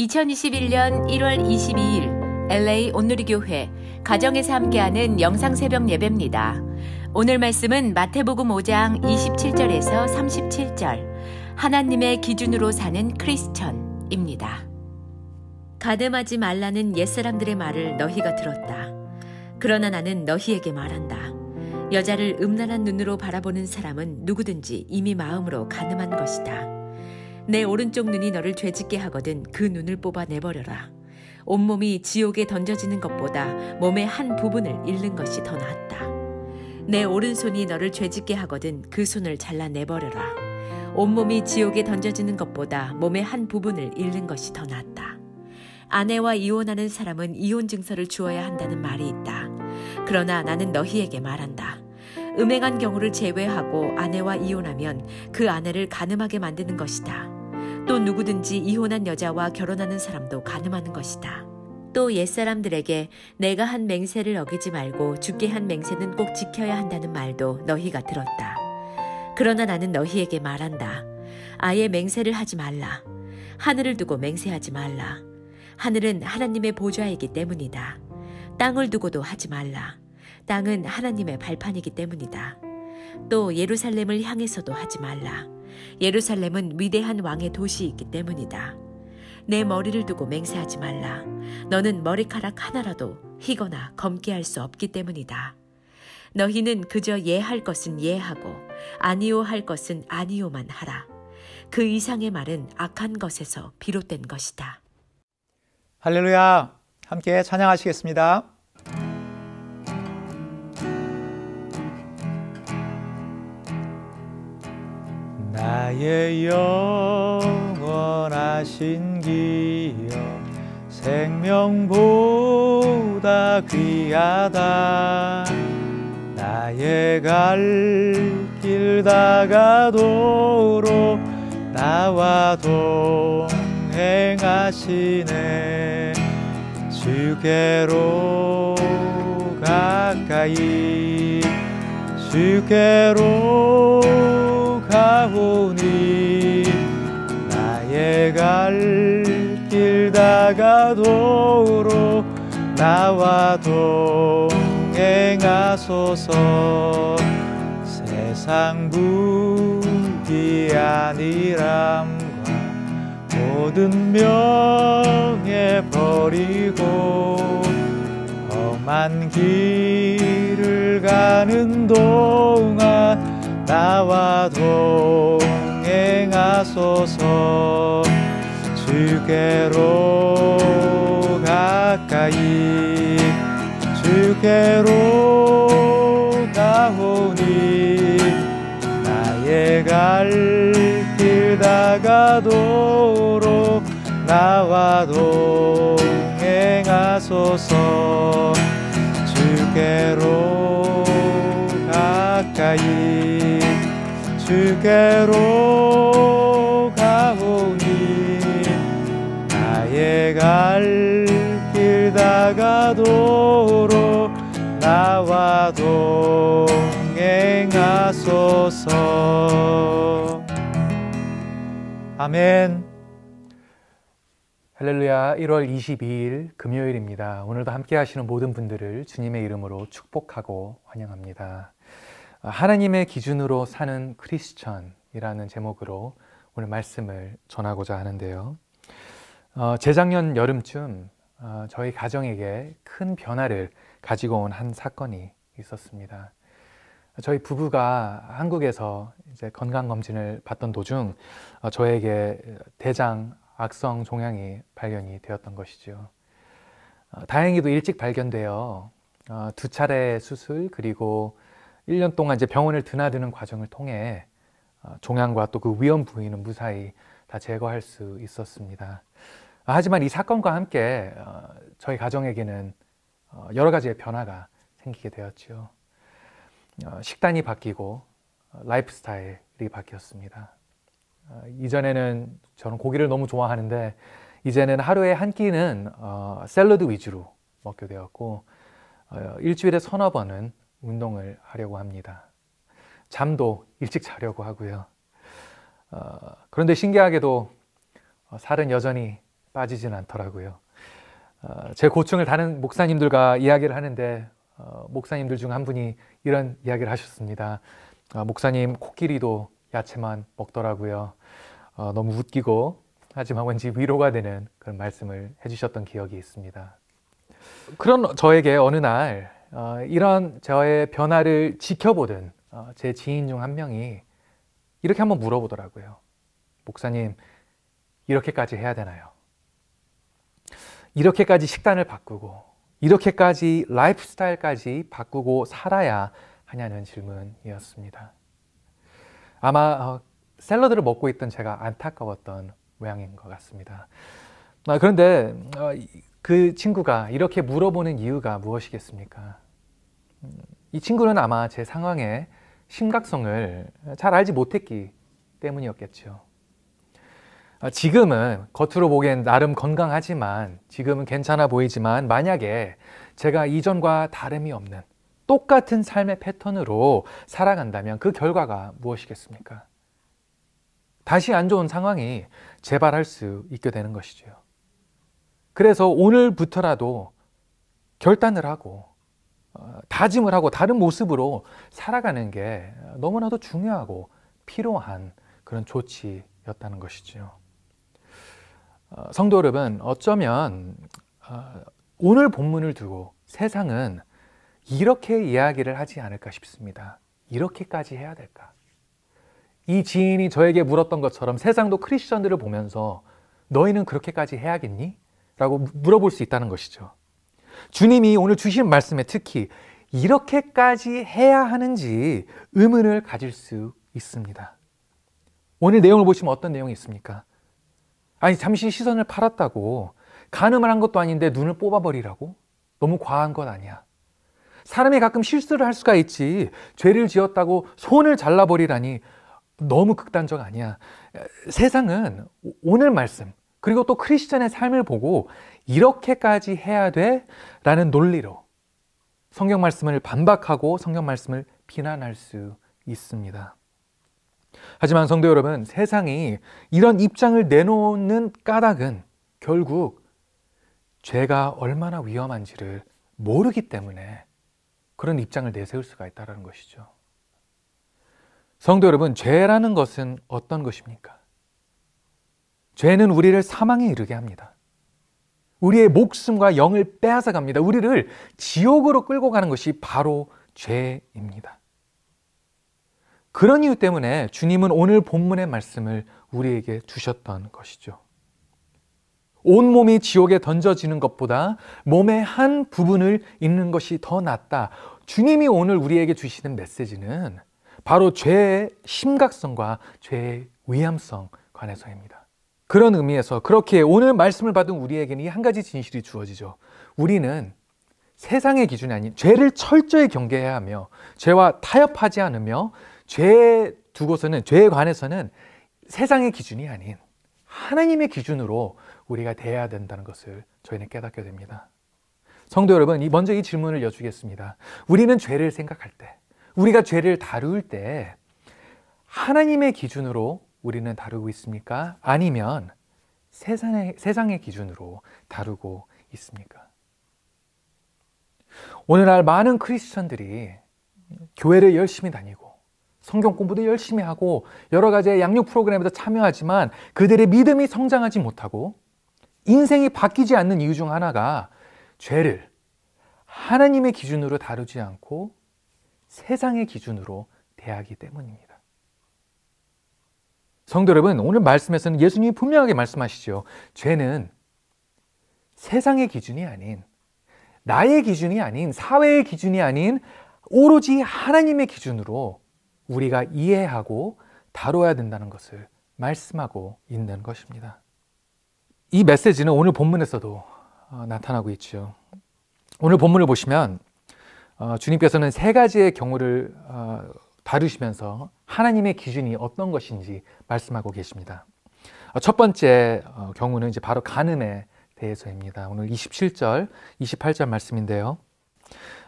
2021년 1월 22일 LA 온누리교회 가정에서 함께하는 영상 새벽 예배입니다. 오늘 말씀은 마태복음 5장 27절에서 37절 하나님의 기준으로 사는 크리스천입니다. 가늠하지 말라는 옛사람들의 말을 너희가 들었다. 그러나 나는 너희에게 말한다. 여자를 음란한 눈으로 바라보는 사람은 누구든지 이미 마음으로 가늠한 것이다. 내 오른쪽 눈이 너를 죄짓게 하거든 그 눈을 뽑아 내버려라. 온몸이 지옥에 던져지는 것보다 몸의 한 부분을 잃는 것이 더 낫다. 내 오른손이 너를 죄짓게 하거든 그 손을 잘라 내버려라. 온몸이 지옥에 던져지는 것보다 몸의 한 부분을 잃는 것이 더 낫다. 아내와 이혼하는 사람은 이혼 증서를 주어야 한다는 말이 있다. 그러나 나는 너희에게 말한다. 음행한 경우를 제외하고 아내와 이혼하면 그 아내를 간음하게 만드는 것이다. 또 누구든지 이혼한 여자와 결혼하는 사람도 간음하는 것이다. 또 옛사람들에게 내가 한 맹세를 어기지 말고 주께 한 맹세는 꼭 지켜야 한다는 말도 너희가 들었다. 그러나 나는 너희에게 말한다. 아예 맹세를 하지 말라. 하늘을 두고 맹세하지 말라. 하늘은 하나님의 보좌이기 때문이다. 땅을 두고도 하지 말라. 땅은 하나님의 발판이기 때문이다. 또 예루살렘을 향해서도 하지 말라. 예루살렘은 위대한 왕의 도시이기 때문이다. 내 머리를 두고 맹세하지 말라. 너는 머리카락 하나라도 희거나 검게 할 수 없기 때문이다. 너희는 그저 예할 것은 예하고 아니요 할 것은 아니요만 하라. 그 이상의 말은 악한 것에서 비롯된 것이다. 할렐루야! 함께 찬양하시겠습니다. 나의 영원하신 기여 생명보다 귀하다. 나의 갈 길 다가도록 나와 동행하시네. 주께로 가까이 주께로 가오니 나의 갈 길 다가도록 나와 동행하소서. 세상 부귀한 일함과 모든 명예 버리고 험한 길을 가는 동안 나와 동행하소서. 주께로 가까이 주께로 가오니 나의 갈 길 다가도록 나와 동행하소서. 주께로 가까이 주께로 가오니 나의 갈 길 다가도록 나와 동행하소서. 아멘. 할렐루야. 1월 22일 금요일입니다. 오늘도 함께 하시는 모든 분들을 주님의 이름으로 축복하고 환영합니다. 하나님의 기준으로 사는 크리스천이라는 제목으로 오늘 말씀을 전하고자 하는데요. 재작년 여름쯤 저희 가정에게 큰 변화를 가지고 온 한 사건이 있었습니다. 저희 부부가 한국에서 이제 건강검진을 받던 도중 저에게 대장 악성 종양이 발견이 되었던 것이죠. 다행히도 일찍 발견되어 2차례 수술 그리고 1년 동안 이제 병원을 드나드는 과정을 통해 종양과 또 그 위험 부위는 무사히 다 제거할 수 있었습니다. 하지만 이 사건과 함께 저희 가정에게는 여러 가지의 변화가 생기게 되었죠. 식단이 바뀌고 라이프 스타일이 바뀌었습니다. 이전에는 저는 고기를 너무 좋아하는데 이제는 하루에 한 끼는 샐러드 위주로 먹게 되었고 일주일에 서너 번은 운동을 하려고 합니다. 잠도 일찍 자려고 하고요. 그런데 신기하게도 살은 여전히 빠지진 않더라고요. 제 고충을 다른 목사님들과 이야기를 하는데 목사님들 중 한 분이 이런 이야기를 하셨습니다. 목사님 코끼리도 야채만 먹더라고요. 너무 웃기고 하지만 왠지 위로가 되는 그런 말씀을 해주셨던 기억이 있습니다. 그런 저에게 어느 날 이런 저의 변화를 지켜보던 제 지인 중 한 명이 이렇게 한번 물어보더라고요. 목사님, 이렇게까지 해야 되나요? 이렇게까지 식단을 바꾸고 이렇게까지 라이프 스타일까지 바꾸고 살아야 하냐는 질문이었습니다. 아마 샐러드를 먹고 있던 제가 안타까웠던 모양인 것 같습니다. 그런데 그 친구가 이렇게 물어보는 이유가 무엇이겠습니까? 이 친구는 아마 제 상황의 심각성을 잘 알지 못했기 때문이었겠죠. 지금은 겉으로 보기엔 나름 건강하지만 지금은 괜찮아 보이지만 만약에 제가 이전과 다름이 없는 똑같은 삶의 패턴으로 살아간다면 그 결과가 무엇이겠습니까? 다시 안 좋은 상황이 재발할 수 있게 되는 것이죠. 그래서 오늘부터라도 결단을 하고 다짐을 하고 다른 모습으로 살아가는 게 너무나도 중요하고 필요한 그런 조치였다는 것이죠. 성도 여러분, 어쩌면 오늘 본문을 두고 세상은 이렇게 이야기를 하지 않을까 싶습니다. 이렇게까지 해야 될까? 이 지인이 저에게 물었던 것처럼 세상도 크리스천들을 보면서 너희는 그렇게까지 해야겠니? 라고 물어볼 수 있다는 것이죠. 주님이 오늘 주신 말씀에 특히 이렇게까지 해야 하는지 의문을 가질 수 있습니다. 오늘 내용을 보시면 어떤 내용이 있습니까? 아니, 잠시 시선을 팔았다고 간음을 한 것도 아닌데 눈을 뽑아버리라고? 너무 과한 것 아니야? 사람이 가끔 실수를 할 수가 있지 죄를 지었다고 손을 잘라버리라니 너무 극단적 아니야? 세상은 오늘 말씀 그리고 또 크리스천의 삶을 보고 이렇게까지 해야 돼? 라는 논리로 성경 말씀을 반박하고 성경 말씀을 비난할 수 있습니다. 하지만 성도 여러분, 세상이 이런 입장을 내놓는 까닭은 결국 죄가 얼마나 위험한지를 모르기 때문에 그런 입장을 내세울 수가 있다는 것이죠. 성도 여러분, 죄라는 것은 어떤 것입니까? 죄는 우리를 사망에 이르게 합니다. 우리의 목숨과 영을 빼앗아 갑니다. 우리를 지옥으로 끌고 가는 것이 바로 죄입니다. 그런 이유 때문에 주님은 오늘 본문의 말씀을 우리에게 주셨던 것이죠. 온몸이 지옥에 던져지는 것보다 몸의 한 부분을 잃는 것이 더 낫다. 주님이 오늘 우리에게 주시는 메시지는 바로 죄의 심각성과 죄의 위험성 관해서입니다. 그런 의미에서 그렇게 오늘 말씀을 받은 우리에게는 이 한 가지 진실이 주어지죠. 우리는 세상의 기준이 아닌 죄를 철저히 경계해야 하며 죄와 타협하지 않으며 죄에 관해서는 세상의 기준이 아닌 하나님의 기준으로 우리가 대해야 된다는 것을 저희는 깨닫게 됩니다. 성도 여러분, 먼저 이 질문을 여쭈겠습니다. 우리는 죄를 생각할 때, 우리가 죄를 다룰 때 하나님의 기준으로 우리는 다루고 있습니까? 아니면 세상의 기준으로 다루고 있습니까? 오늘날 많은 크리스천들이 교회를 열심히 다니고 성경 공부도 열심히 하고 여러 가지의 양육 프로그램에도 참여하지만 그들의 믿음이 성장하지 못하고 인생이 바뀌지 않는 이유 중 하나가 죄를 하나님의 기준으로 다루지 않고 세상의 기준으로 대하기 때문입니다. 성도 여러분, 오늘 말씀에서는 예수님이 분명하게 말씀하시죠. 죄는 세상의 기준이 아닌, 나의 기준이 아닌, 사회의 기준이 아닌 오로지 하나님의 기준으로 우리가 이해하고 다뤄야 된다는 것을 말씀하고 있는 것입니다. 이 메시지는 오늘 본문에서도 나타나고 있죠. 오늘 본문을 보시면 주님께서는 세 가지의 경우를 다루시면서 하나님의 기준이 어떤 것인지 말씀하고 계십니다. 첫 번째 경우는 이제 바로 간음에 대해서입니다. 오늘 27절, 28절 말씀인데요.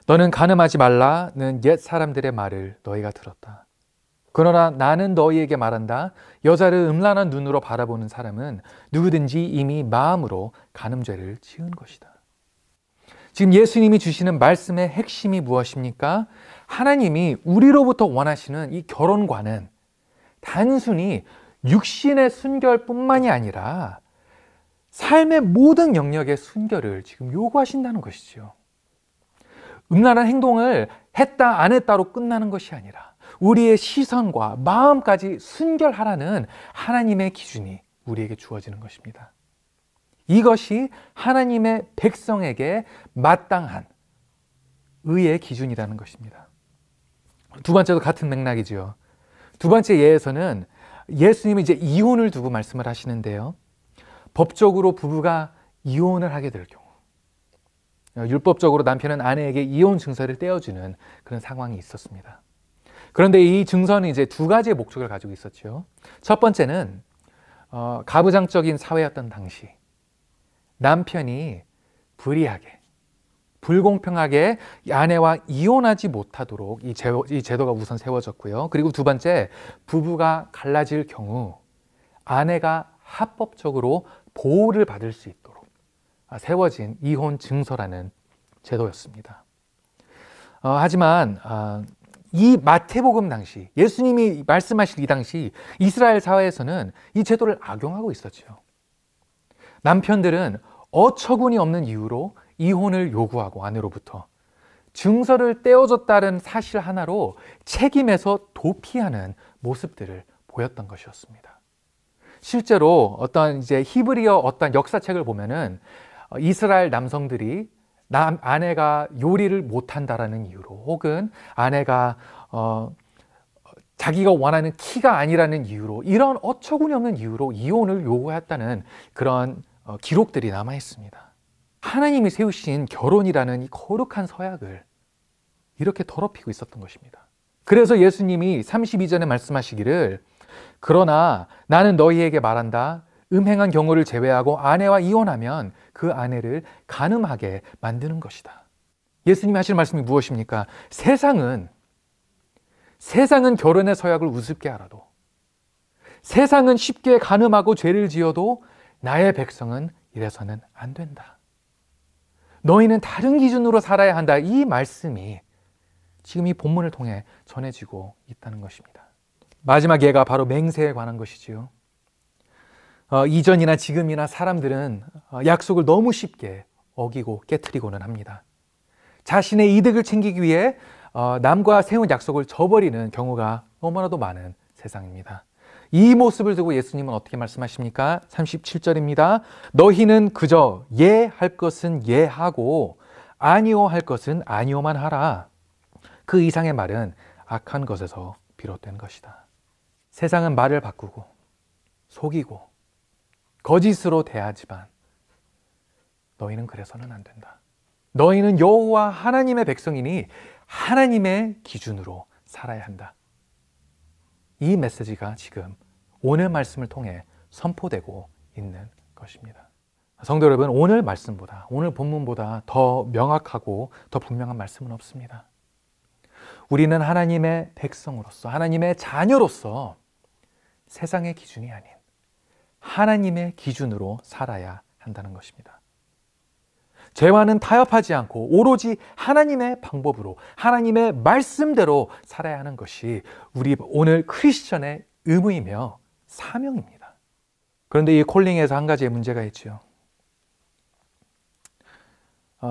너는 간음하지 말라는 옛 사람들의 말을 너희가 들었다. 그러나 나는 너희에게 말한다. 여자를 음란한 눈으로 바라보는 사람은 누구든지 이미 마음으로 간음죄를 지은 것이다. 지금 예수님이 주시는 말씀의 핵심이 무엇입니까? 하나님이 우리로부터 원하시는 이 결혼과는 단순히 육신의 순결뿐만이 아니라 삶의 모든 영역의 순결을 지금 요구하신다는 것이죠. 음란한 행동을 했다 안 했다로 끝나는 것이 아니라 우리의 시선과 마음까지 순결하라는 하나님의 기준이 우리에게 주어지는 것입니다. 이것이 하나님의 백성에게 마땅한 의의 기준이라는 것입니다. 두 번째도 같은 맥락이죠. 두 번째 예에서는 예수님이 이제 이혼을 두고 말씀을 하시는데요. 법적으로 부부가 이혼을 하게 될 경우, 율법적으로 남편은 아내에게 이혼 증서를 떼어주는 그런 상황이 있었습니다. 그런데 이 증서는 이제 두 가지의 목적을 가지고 있었죠. 첫 번째는 가부장적인 사회였던 당시 남편이 불이하게, 불공평하게 아내와 이혼하지 못하도록 이 제도가 우선 세워졌고요. 그리고 두 번째, 부부가 갈라질 경우 아내가 합법적으로 보호를 받을 수 있도록 세워진 이혼 증서라는 제도였습니다. 하지만 이 마태복음 당시, 예수님이 말씀하실 이 당시 이스라엘 사회에서는 이 제도를 악용하고 있었죠. 남편들은 어처구니 없는 이유로 이혼을 요구하고 아내로부터 증서를 떼어줬다는 사실 하나로 책임에서 도피하는 모습들을 보였던 것이었습니다. 실제로 어떤 이제 히브리어 어떤 역사책을 보면은 이스라엘 남성들이 아내가 요리를 못한다라는 이유로 혹은 아내가 자기가 원하는 키가 아니라는 이유로 이런 어처구니 없는 이유로 이혼을 요구했다는 그런 기록들이 남아 있습니다. 하나님이 세우신 결혼이라는 이 거룩한 서약을 이렇게 더럽히고 있었던 것입니다. 그래서 예수님이 32절에 말씀하시기를 그러나 나는 너희에게 말한다. 음행한 경우를 제외하고 아내와 이혼하면 그 아내를 간음하게 만드는 것이다. 예수님이 하실 말씀이 무엇입니까? 세상은 결혼의 서약을 우습게 알아도, 세상은 쉽게 간음하고 죄를 지어도 나의 백성은 이래서는 안 된다. 너희는 다른 기준으로 살아야 한다. 이 말씀이 지금 이 본문을 통해 전해지고 있다는 것입니다. 마지막 예가 바로 맹세에 관한 것이지요. 이전이나 지금이나 사람들은 약속을 너무 쉽게 어기고 깨트리고는 합니다. 자신의 이득을 챙기기 위해 남과 세운 약속을 저버리는 경우가 너무나도 많은 세상입니다. 이 모습을 두고 예수님은 어떻게 말씀하십니까? 37절입니다. 너희는 그저 예할 것은 예하고 아니오 할 것은 아니오만 하라. 그 이상의 말은 악한 것에서 비롯된 것이다. 세상은 말을 바꾸고 속이고 거짓으로 대하지만 너희는 그래서는 안 된다. 너희는 여호와 하나님의 백성이니 하나님의 기준으로 살아야 한다. 이 메시지가 지금 오늘 말씀을 통해 선포되고 있는 것입니다. 성도 여러분, 오늘 말씀보다, 오늘 본문보다 더 명확하고 더 분명한 말씀은 없습니다. 우리는 하나님의 백성으로서, 하나님의 자녀로서 세상의 기준이 아닌 하나님의 기준으로 살아야 한다는 것입니다. 죄와는 타협하지 않고 오로지 하나님의 방법으로, 하나님의 말씀대로 살아야 하는 것이 우리 오늘 크리스천의 의무이며 사명입니다. 그런데 이 콜링에서 한 가지의 문제가 있죠.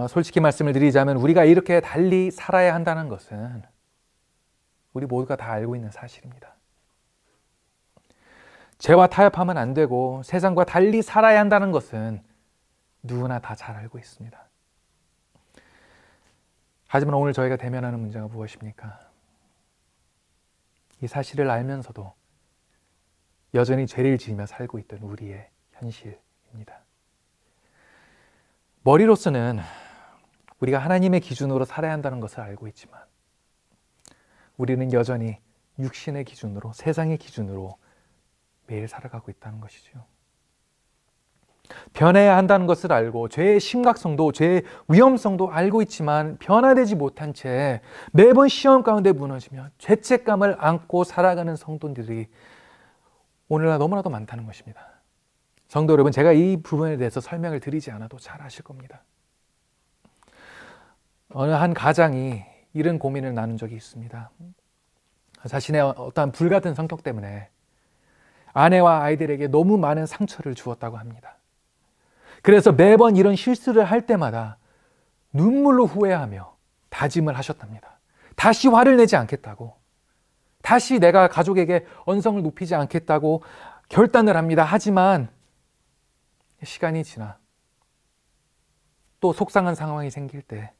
솔직히 말씀을 드리자면 우리가 이렇게 달리 살아야 한다는 것은 우리 모두가 다 알고 있는 사실입니다. 죄와 타협하면 안 되고 세상과 달리 살아야 한다는 것은 누구나 다 잘 알고 있습니다. 하지만 오늘 저희가 대면하는 문제가 무엇입니까? 이 사실을 알면서도 여전히 죄를 지으며 살고 있던 우리의 현실입니다. 머리로서는 우리가 하나님의 기준으로 살아야 한다는 것을 알고 있지만 우리는 여전히 육신의 기준으로, 세상의 기준으로 매일 살아가고 있다는 것이죠. 변해야 한다는 것을 알고 죄의 심각성도 죄의 위험성도 알고 있지만 변화되지 못한 채 매번 시험 가운데 무너지며 죄책감을 안고 살아가는 성도들이 오늘날 너무나도 많다는 것입니다. 성도 여러분, 제가 이 부분에 대해서 설명을 드리지 않아도 잘 아실 겁니다. 어느 한 가장이 이런 고민을 나눈 적이 있습니다. 자신의 어떠한 불같은 성격 때문에 아내와 아이들에게 너무 많은 상처를 주었다고 합니다. 그래서 매번 이런 실수를 할 때마다 눈물로 후회하며 다짐을 하셨답니다. 다시 화를 내지 않겠다고, 다시 내가 가족에게 언성을 높이지 않겠다고 결단을 합니다. 하지만 시간이 지나 또 속상한 상황이 생길 때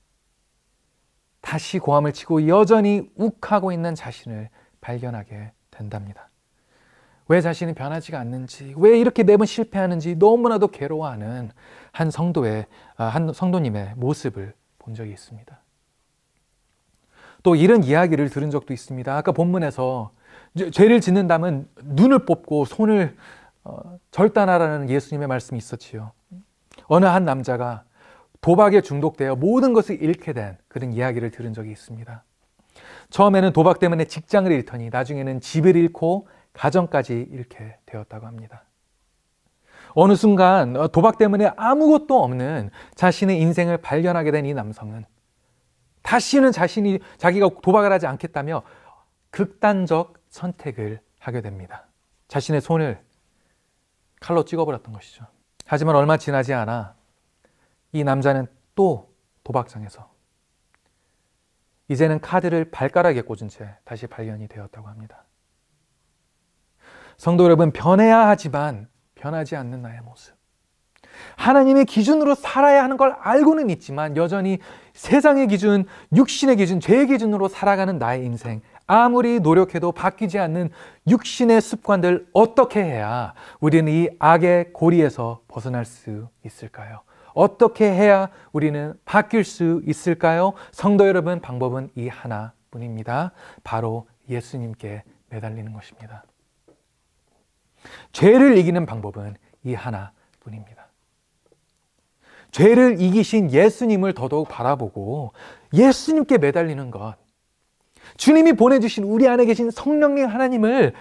다시 고함을 치고 여전히 욱하고 있는 자신을 발견하게 된답니다. 왜 자신이 변하지가 않는지, 왜 이렇게 매번 실패하는지 너무나도 괴로워하는 한 성도님의 모습을 본 적이 있습니다. 또 이런 이야기를 들은 적도 있습니다. 아까 본문에서 죄를 짓는다면 눈을 뽑고 손을 절단하라는 예수님의 말씀이 있었지요. 어느 한 남자가 도박에 중독되어 모든 것을 잃게 된 그런 이야기를 들은 적이 있습니다. 처음에는 도박 때문에 직장을 잃더니 나중에는 집을 잃고 가정까지 잃게 되었다고 합니다. 어느 순간 도박 때문에 아무것도 없는 자신의 인생을 발견하게 된 이 남성은 다시는 자기가 도박을 하지 않겠다며 극단적 선택을 하게 됩니다. 자신의 손을 칼로 찍어버렸던 것이죠. 하지만 얼마 지나지 않아 이 남자는 또 도박장에서 이제는 카드를 발가락에 꽂은 채 다시 발견이 되었다고 합니다. 성도 여러분, 변해야 하지만 변하지 않는 나의 모습, 하나님의 기준으로 살아야 하는 걸 알고는 있지만 여전히 세상의 기준, 육신의 기준, 죄의 기준으로 살아가는 나의 인생, 아무리 노력해도 바뀌지 않는 육신의 습관들, 어떻게 해야 우리는 이 악의 고리에서 벗어날 수 있을까요? 어떻게 해야 우리는 바뀔 수 있을까요? 성도 여러분, 방법은 이 하나뿐입니다. 바로 예수님께 매달리는 것입니다. 죄를 이기는 방법은 이 하나뿐입니다. 죄를 이기신 예수님을 더더욱 바라보고 예수님께 매달리는 것, 주님이 보내주신 우리 안에 계신 성령님 하나님을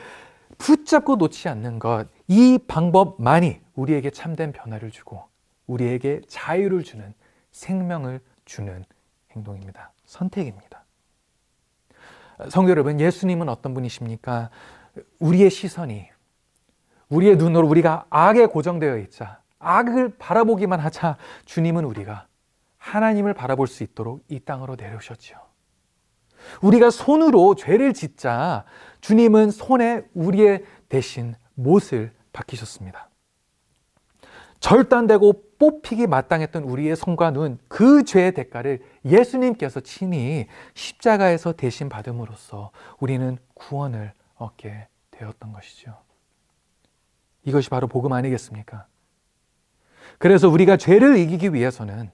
붙잡고 놓지 않는 것, 이 방법만이 우리에게 참된 변화를 주고 우리에게 자유를 주는, 생명을 주는 행동입니다. 선택입니다. 성도 여러분, 예수님은 어떤 분이십니까? 우리의 시선이, 우리의 눈으로 우리가 악에 고정되어 있자, 악을 바라보기만 하자 주님은 우리가 하나님을 바라볼 수 있도록 이 땅으로 내려오셨죠. 우리가 손으로 죄를 짓자 주님은 손에 우리의 대신 못을 박히셨습니다. 절단되고 뽑히기 마땅했던 우리의 손과 눈, 그 죄의 대가를 예수님께서 친히 십자가에서 대신 받음으로써 우리는 구원을 얻게 되었던 것이죠. 이것이 바로 복음 아니겠습니까? 그래서 우리가 죄를 이기기 위해서는,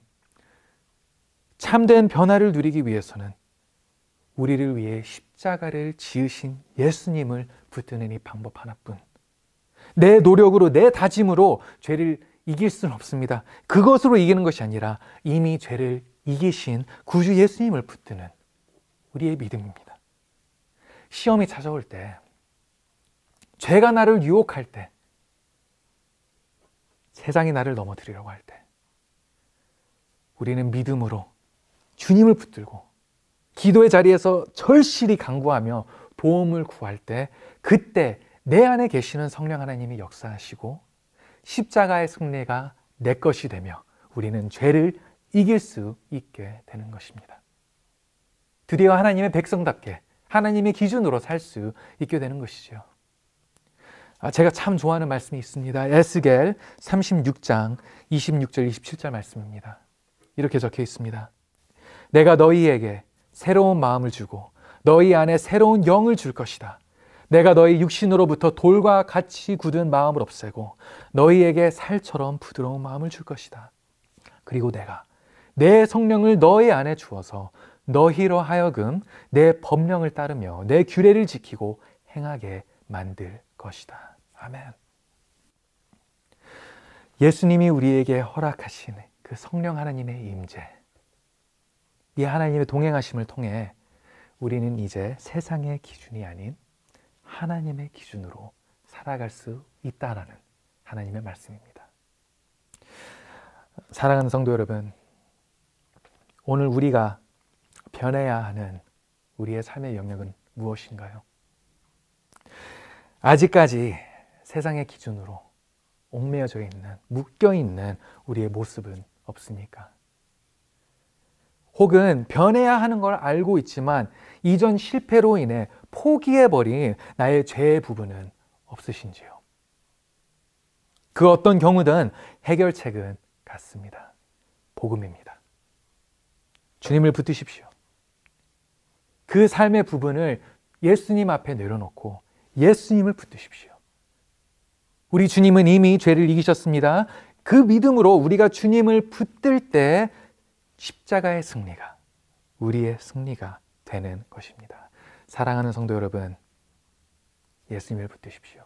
참된 변화를 누리기 위해서는 우리를 위해 십자가를 지으신 예수님을 붙드는 이 방법 하나뿐. 내 노력으로, 내 다짐으로 죄를 이길 수는 없습니다. 그것으로 이기는 것이 아니라 이미 죄를 이기신 구주 예수님을 붙드는 우리의 믿음입니다. 시험이 찾아올 때, 죄가 나를 유혹할 때, 세상이 나를 넘어뜨리려고 할 때, 우리는 믿음으로 주님을 붙들고 기도의 자리에서 절실히 간구하며 도움을 구할 때, 그때 내 안에 계시는 성령 하나님이 역사하시고 십자가의 승리가 내 것이 되며 우리는 죄를 이길 수 있게 되는 것입니다. 드디어 하나님의 백성답게 하나님의 기준으로 살 수 있게 되는 것이죠. 제가 참 좋아하는 말씀이 있습니다. 에스겔 36장 26절 27절 말씀입니다. 이렇게 적혀 있습니다. 내가 너희에게 새로운 마음을 주고 너희 안에 새로운 영을 줄 것이다. 내가 너희 육신으로부터 돌과 같이 굳은 마음을 없애고 너희에게 살처럼 부드러운 마음을 줄 것이다. 그리고 내가 내 성령을 너희 안에 주어서 너희로 하여금 내 법령을 따르며 내 규례를 지키고 행하게 만들 것이다. 아멘. 예수님이 우리에게 허락하신 그 성령 하나님의 임재, 이 하나님의 동행하심을 통해 우리는 이제 세상의 기준이 아닌 하나님의 기준으로 살아갈 수 있다라는 하나님의 말씀입니다. 사랑하는 성도 여러분, 오늘 우리가 변해야 하는 우리의 삶의 영역은 무엇인가요? 아직까지 세상의 기준으로 얽매여져 있는, 묶여 있는 우리의 모습은 없습니까? 혹은 변해야 하는 걸 알고 있지만 이전 실패로 인해 포기해버린 나의 죄의 부분은 없으신지요? 그 어떤 경우든 해결책은 같습니다. 복음입니다. 주님을 붙드십시오. 그 삶의 부분을 예수님 앞에 내려놓고 예수님을 붙드십시오. 우리 주님은 이미 죄를 이기셨습니다. 그 믿음으로 우리가 주님을 붙들 때 십자가의 승리가 우리의 승리가 되는 것입니다. 사랑하는 성도 여러분, 예수님을 붙드십시오.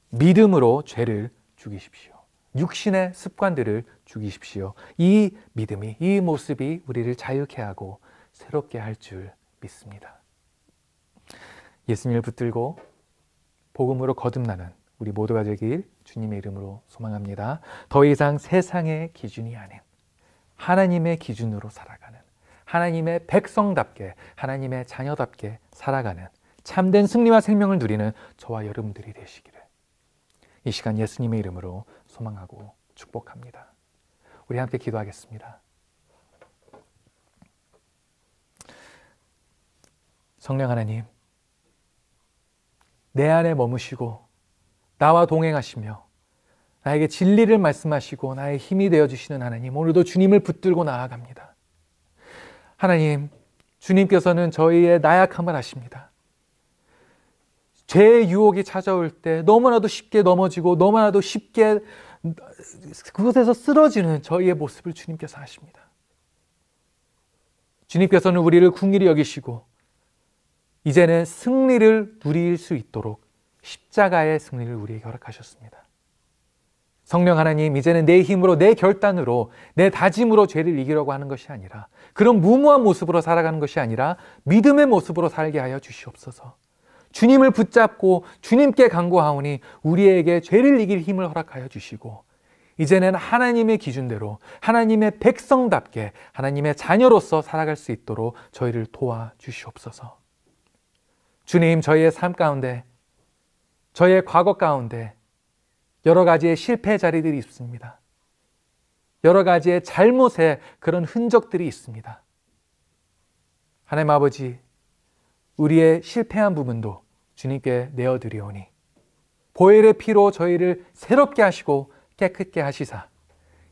믿음으로 죄를 죽이십시오. 육신의 습관들을 죽이십시오. 이 믿음이, 이 모습이 우리를 자유케 하고 새롭게 할 줄 믿습니다. 예수님을 붙들고 복음으로 거듭나는 우리 모두가 되길 주님의 이름으로 소망합니다. 더 이상 세상의 기준이 아닌 하나님의 기준으로 살아가는, 하나님의 백성답게, 하나님의 자녀답게 살아가는 참된 승리와 생명을 누리는 저와 여러분들이 되시기를 이 시간 예수님의 이름으로 소망하고 축복합니다. 우리 함께 기도하겠습니다. 성령 하나님, 내 안에 머무시고 나와 동행하시며 나에게 진리를 말씀하시고 나의 힘이 되어주시는 하나님, 오늘도 주님을 붙들고 나아갑니다. 하나님, 주님께서는 저희의 나약함을 아십니다. 죄의 유혹이 찾아올 때 너무나도 쉽게 넘어지고 너무나도 쉽게 그곳에서 쓰러지는 저희의 모습을 주님께서 아십니다. 주님께서는 우리를 긍휼히 여기시고 이제는 승리를 누릴 수 있도록 십자가의 승리를 우리에게 허락하셨습니다. 성령 하나님, 이제는 내 힘으로, 내 결단으로, 내 다짐으로 죄를 이기려고 하는 것이 아니라, 그런 무모한 모습으로 살아가는 것이 아니라 믿음의 모습으로 살게 하여 주시옵소서. 주님을 붙잡고 주님께 간구하오니 우리에게 죄를 이길 힘을 허락하여 주시고, 이제는 하나님의 기준대로 하나님의 백성답게 하나님의 자녀로서 살아갈 수 있도록 저희를 도와주시옵소서. 주님, 저희의 삶 가운데, 저희의 과거 가운데 여러 가지의 실패 자리들이 있습니다. 여러 가지의 잘못의 그런 흔적들이 있습니다. 하나님 아버지, 우리의 실패한 부분도 주님께 내어드리오니 보혈의 피로 저희를 새롭게 하시고 깨끗게 하시사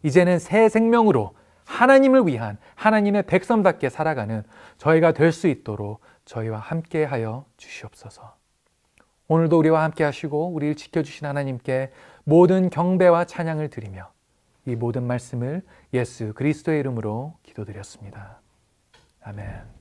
이제는 새 생명으로 하나님을 위한 하나님의 백성답게 살아가는 저희가 될 수 있도록 저희와 함께하여 주시옵소서. 오늘도 우리와 함께 하시고 우리를 지켜주신 하나님께 모든 경배와 찬양을 드리며 이 모든 말씀을 예수 그리스도의 이름으로 기도드렸습니다. 아멘.